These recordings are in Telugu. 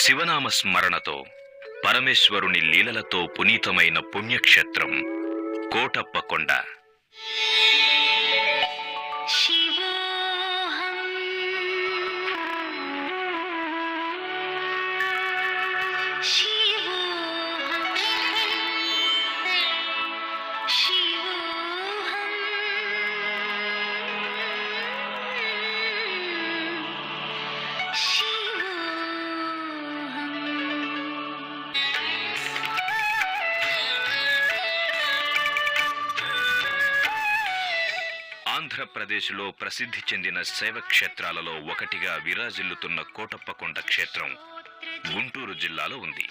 శివనామ స్మరణతో పరమేశ్వరుని లీలలతో పునీతమైన పుణ్యక్షేత్రం కోటప్పకొండ. ఆంధ్రప్రదేశ్లో ప్రసిద్ధి చెందిన శైవ క్షేత్రాలలో ఒకటిగా విరాజిల్లుతున్న కోటప్పకొండ క్షేత్రం గుంటూరు జిల్లాలో ఉంది.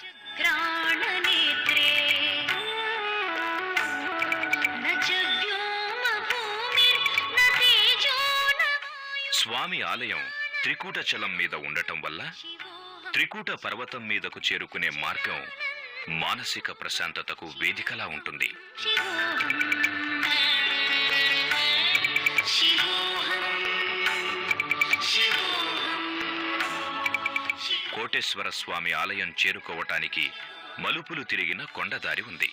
స్వామి ఆలయం త్రికూటచలం మీద ఉండటం వల్ల త్రికూట పర్వతం మీదకు చేరుకునే మార్గం మానసిక ప్రశాంతతకు వేదికలా ఉంటుంది. కోటేశ్వర స్వామి ఆలయం చేరుకోవటానికి మలుపులు తిరిగిన కొండదారి ఉంది.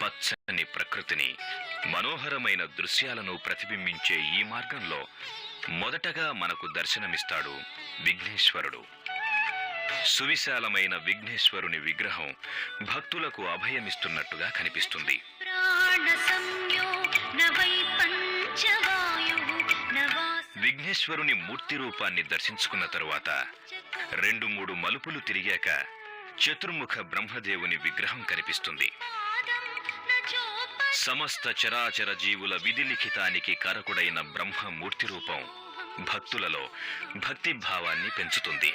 పచ్చని ప్రకృతిని, మనోహరమైన దృశ్యాలను ప్రతిబింబించే ఈ మార్గంలో మొదటగా మనకు దర్శనమిస్తాడు విఘ్నేశ్వరుడు. సువిశాలమైన విఘ్నేశ్వరుని విగ్రహం భక్తులకు అభయమిస్తున్నట్టుగా కనిపిస్తుంది. విఘ్నేశ్వరుని మూర్తి రూపాన్ని దర్శించుకున్న తరువాత 2-3 మలుపులు తిరిగాక చతుర్ముఖ బ్రహ్మదేవుని విగ్రహం కనిపిస్తుంది. సమస్త చరాచర జీవుల విధిలిఖితానికి కారకుడైన బ్రహ్మమూర్తి రూపం భక్తులలో భక్తిభావాన్ని పెంచుతుంది.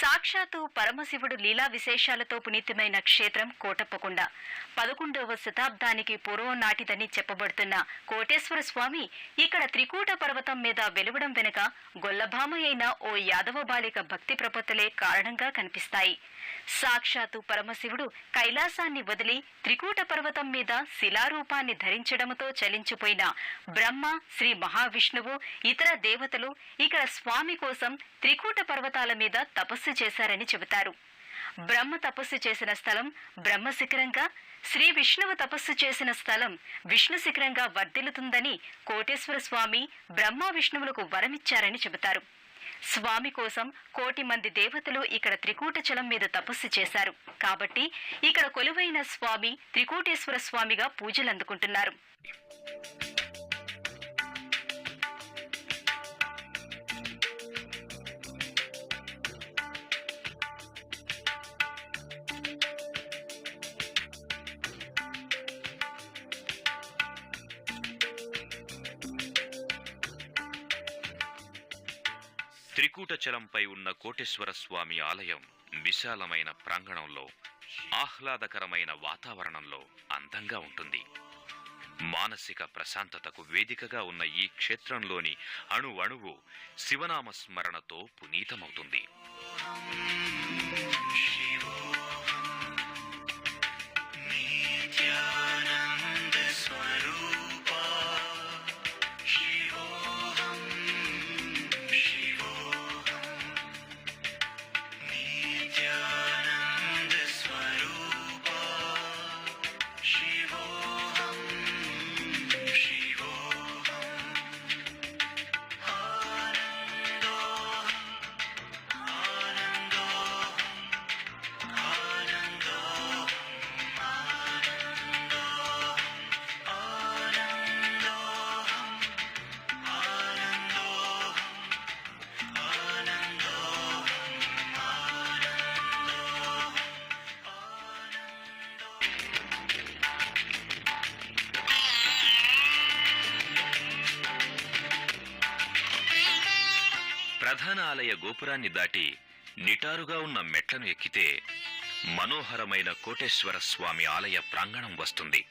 సాక్షాత్తు పరమశివుడు లీలా విశేషాలతో పునీతమైన క్షేత్రం కోటప్పకొండ. 11వ శతాబ్దానికి పూర్వం నాటిదని చెప్పబడుతున్న కోటేశ్వర స్వామి ఇక్కడ త్రికూట పర్వతం మీద వెలువడం వెనుక గొల్లభామ అయిన ఓ యాదవ బాలిక భక్తి ప్రపత్తులే కారణంగా కనిపిస్తాయి. సాక్షాత్తు పరమశివుడు కైలాసాన్ని వదిలి త్రికూట పర్వతం మీద శిలారూపాన్ని ధరించడంతో చలించిపోయిన బ్రహ్మ, శ్రీ మహావిష్ణువు, ఇతర దేవతలు ఇక్కడ స్వామి కోసం త్రికూట పర్వతాల మీద తపస్సు చేశారని చెబుతారు. బ్రహ్మ తపస్సు చేసిన స్థలం బ్రహ్మ శిఖరంగా, శ్రీ విష్ణువు తపస్సు చేసిన స్థలం విష్ణు శిఖరంగా వర్ధిల్లుతుందని కోటేశ్వర స్వామి బ్రహ్మ విష్ణువులకు వరమిచ్చారని చెబుతారు. స్వామి కోసం 1,000,000 మంది దేవతలు ఇక్కడ త్రికూటచలం మీద తపస్సు చేశారు. కాబట్టి ఇక్కడ కొలువైన స్వామి త్రికూటేశ్వర స్వామిగా పూజలు అందుకుంటున్నారు. త్రికూటచలంపై ఉన్న కోటేశ్వర స్వామి ఆలయం విశాలమైన ప్రాంగణంలో, ఆహ్లాదకరమైన వాతావరణంలో అందంగా ఉంటుంది. మానసిక ప్రశాంతతకు వేదికగా ఉన్న ఈ క్షేత్రంలోని అణువణువు శివనామ స్మరణతో పునీతమవుతుంది. ప్రధాన ఆలయ గోపురాన్ని దాటి నిటారుగా ఉన్న మెట్లను ఎక్కితే మనోహరమైన కోటేశ్వర స్వామి ఆలయ ప్రాంగణం వస్తుంది.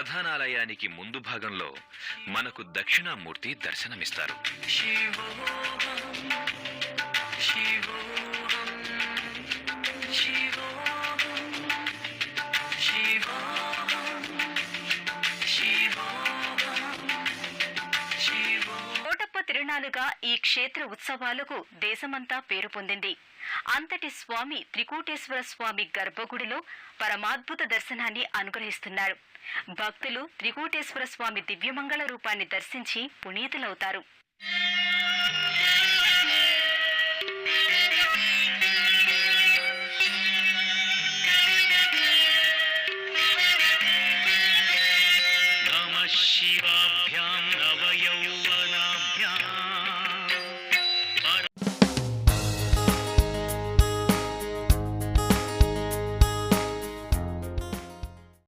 ప్రధానాలయానికి ముందు భాగంలో మనకు దక్షిణామూర్తి దర్శనమిస్తారు. కోటప్ప తిరునాలుగా ఈ క్షేత్ర ఉత్సవాలకు దేశమంతా పేరు పొందింది. అంతటి స్వామి త్రికూటేశ్వర స్వామి గర్భగుడిలో పరమాద్భుత దర్శనాన్ని అనుగ్రహిస్తున్నారు. భక్తులు త్రికూటేశ్వర స్వామి దివ్యమంగళ రూపాన్ని దర్శించి పునీతులవుతారు. శివ